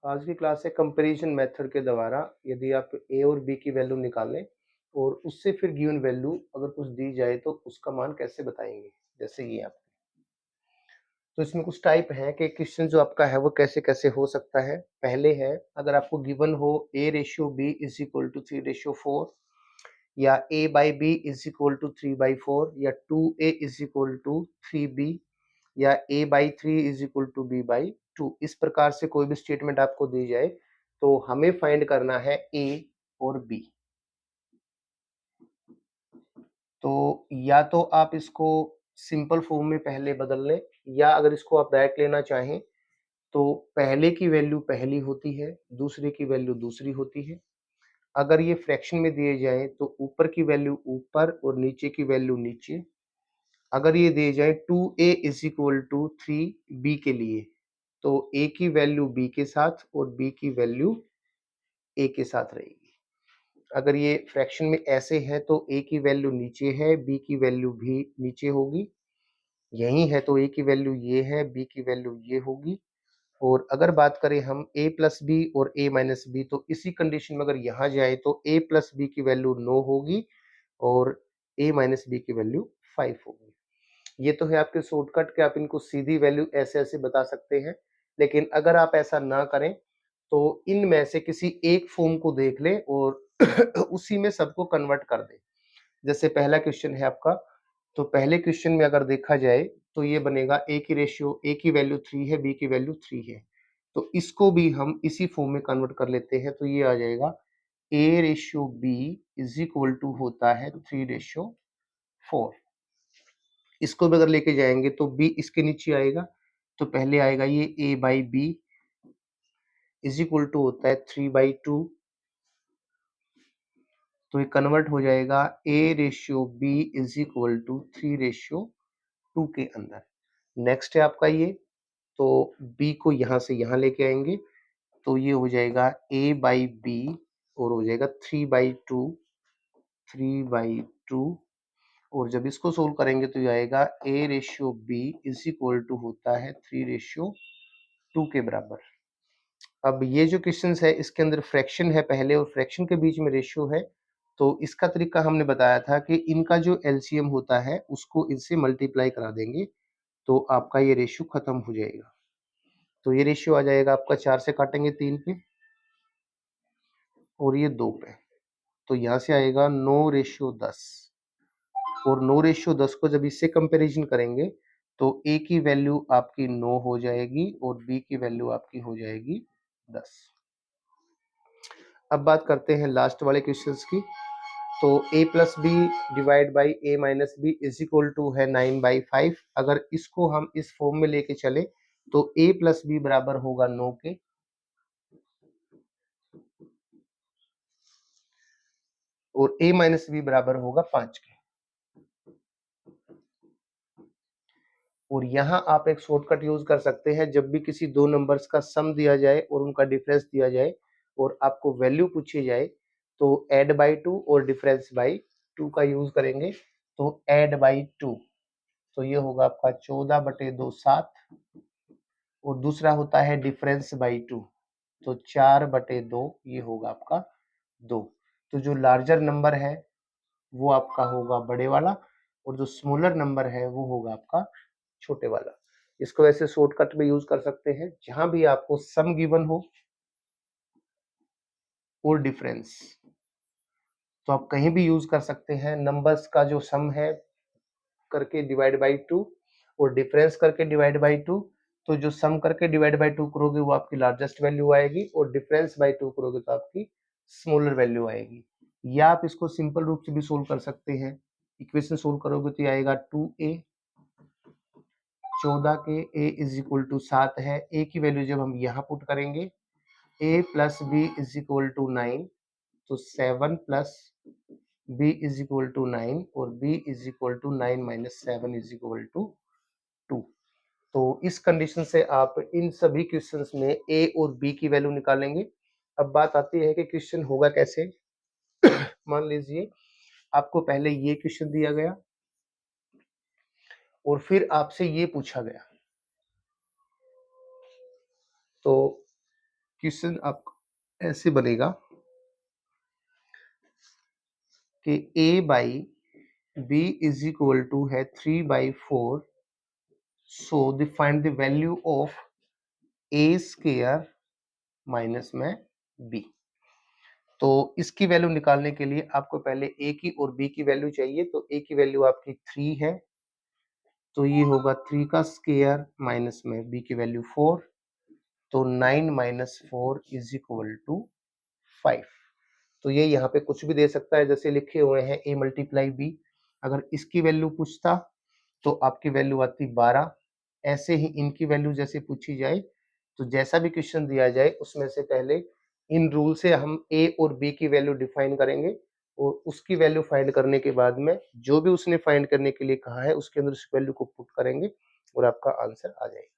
आज की क्लास है कंपैरिजन मेथड के द्वारा यदि आप ए और बी की वैल्यू निकालें और उससे फिर गिवन वैल्यू अगर कुछ दी जाए तो उसका मान कैसे बताएंगे। जैसे ये आप तो इसमें कुछ टाइप है कि क्वेश्चन जो आपका है वो कैसे कैसे हो सकता है। पहले है अगर आपको गिवन हो a ratio b is equal to 3:4 या a by B is equal to 3/4 या 2a is equal to 3b या a by 3 is equal to b by 2, इस प्रकार से कोई भी स्टेटमेंट आपको दी जाए तो हमें फाइंड करना है a और b। तो या तो आप इसको सिंपल फॉर्म में पहले बदल लें या अगर इसको आप डायरेक्ट लेना चाहें तो पहले की वैल्यू पहली होती है, दूसरे की वैल्यू दूसरी होती है। अगर ये फ्रैक्शन में दिए जाए तो ऊपर की वैल्यू ऊपर और नीचे की वैल्यू नीचे। अगर ये दिए जाए 2a is equal to 3b के लिए तो a की वैल्यू b के साथ और b की वैल्यू a के साथ रहेगी। अगर ये फ्रैक्शन में ऐसे है तो a की वैल्यू नीचे है, b की वैल्यू भी नीचे होगी। यही है तो a की वैल्यू ये है, b की वैल्यू ये होगी। और अगर बात करें हम a प्लस बी और a माइनस बी तो इसी कंडीशन में अगर यहाँ जाए तो a प्लस बी की वैल्यू 9 होगी और a माइनस बी की वैल्यू 5 होगी। ये तो है आपके शॉर्टकट के आप इनको सीधी वैल्यू ऐसे ऐसे बता सकते हैं। लेकिन अगर आप ऐसा ना करें तो इनमें से किसी एक फॉर्म को देख लें और उसी में सबको कन्वर्ट कर दें। जैसे पहला क्वेश्चन है आपका, तो पहले क्वेश्चन में अगर देखा जाए तो ये बनेगा ए की रेशियो, ए की वैल्यू 3 है, बी की वैल्यू 3 है। तो इसको भी हम इसी फॉर्म में कन्वर्ट कर लेते हैं तो ये आ जाएगा A ratio B is equal to होता है 3:4। इसको भी अगर लेके जाएंगे तो b इसके नीचे आएगा तो पहले आएगा ये a by B is equal to होता है 3/2। तो ये कन्वर्ट हो जाएगा a ratio b is equal to 3:2 के अंदर। नेक्स्ट है आपका ये, तो b को यहाँ से यहाँ लेके आएंगे तो ये हो जाएगा a बाई बी और हो जाएगा 3/2 और जब इसको सोल्व करेंगे तो ये आएगा a ratio b is equal to होता है 3:2 के बराबर। अब ये जो क्वेश्चंस है इसके अंदर फ्रैक्शन है पहले और फ्रैक्शन के बीच में रेशियो है। तो इसका तरीका हमने बताया था कि इनका जो एलसीएम होता है उसको इनसे मल्टीप्लाई करा देंगे तो आपका ये रेशियो खत्म हो जाएगा। तो ये रेशियो आ जाएगा आपका 4 से काटेंगे 3 पे और ये 2 पे। तो यहाँ से आएगा 9:10 और 9:10 को जब इससे कंपैरिजन करेंगे तो a की वैल्यू आपकी 9 हो जाएगी और b की वैल्यू आपकी हो जाएगी 10। अब बात करते हैं लास्ट वाले क्वेश्चंस की। तो a plus B divide by A minus B is equal to है 9/5। अगर इसको हम इस फॉर्म में लेके चले तो a प्लस बी बराबर होगा 9 के और a माइनस बी बराबर होगा 5 के। और यहाँ आप एक शॉर्टकट यूज कर सकते हैं, जब भी किसी दो नंबर्स का सम दिया जाए और उनका डिफरेंस दिया जाए और आपको वैल्यू पूछी जाए तो ऐड बाई 2 और डिफरेंस बाई 2 का यूज करेंगे। तो ऐड बाई 2 तो ये होगा आपका 14/2 7 और दूसरा होता है डिफरेंस बाई 2 तो 4/2 ये होगा आपका 2। तो जो लार्जर नंबर है वो आपका होगा बड़े वाला और जो स्मॉलर नंबर है वो होगा आपका छोटे वाला। इसको ऐसे शॉर्टकट में यूज कर सकते हैं, जहां भी आपको सम गिवन हो और डिफरेंस तो आप कहीं भी यूज कर सकते हैं। नंबर्स का जो सम है करके डिवाइड बाई 2 और डिफरेंस करके डिवाइड बाई 2। तो जो सम करके डिवाइड बाई 2 करोगे वो आपकी लार्जेस्ट वैल्यू आएगी और डिफरेंस बाई 2 करोगे तो आपकी स्मॉलर वैल्यू आएगी। या आप इसको सिंपल रूप से भी सोल्व कर सकते हैं। इक्वेशन सोल्व करोगे तो ये आएगा 2a 14 के a इज इक्वल टू 7 है। a की वैल्यू जब हम यहाँ पुट करेंगे a plus B is equal to 9 तो 7 plus b is equal to 9 और b is equal to 9 minus 7 is equal to 2। तो इस कंडीशन से आप इन सभी क्वेश्चंस में a और b की वैल्यू निकालेंगे। अब बात आती है कि क्वेश्चन होगा कैसे। मान लीजिए आपको पहले ये क्वेश्चन दिया गया और फिर आपसे ये पूछा गया। तो क्वेश्चन आपका ऐसे बनेगा कि a by b is equal to है 3/4, so the find the value of a square minus में b। तो इसकी वैल्यू निकालने के लिए आपको पहले a की और b की वैल्यू चाहिए। तो a की वैल्यू आपकी 3 है, तो ये होगा 3 का स्क्वायर माइनस में b की वैल्यू 4, तो 9 माइनस 4 इज इक्वल टू 5। तो ये यहाँ पे कुछ भी दे सकता है, जैसे लिखे हुए हैं a मल्टीप्लाई b। अगर इसकी वैल्यू पूछता तो आपकी वैल्यू आती 12। ऐसे ही इनकी वैल्यू जैसे पूछी जाए, तो जैसा भी क्वेश्चन दिया जाए उसमें से पहले इन रूल से हम a और b की वैल्यू डिफाइन करेंगे, और उसकी वैल्यू फाइंड करने के बाद में जो भी उसने फाइंड करने के लिए कहा है उसके अंदर उस वैल्यू को पुट करेंगे और आपका आंसर आ जाएगा।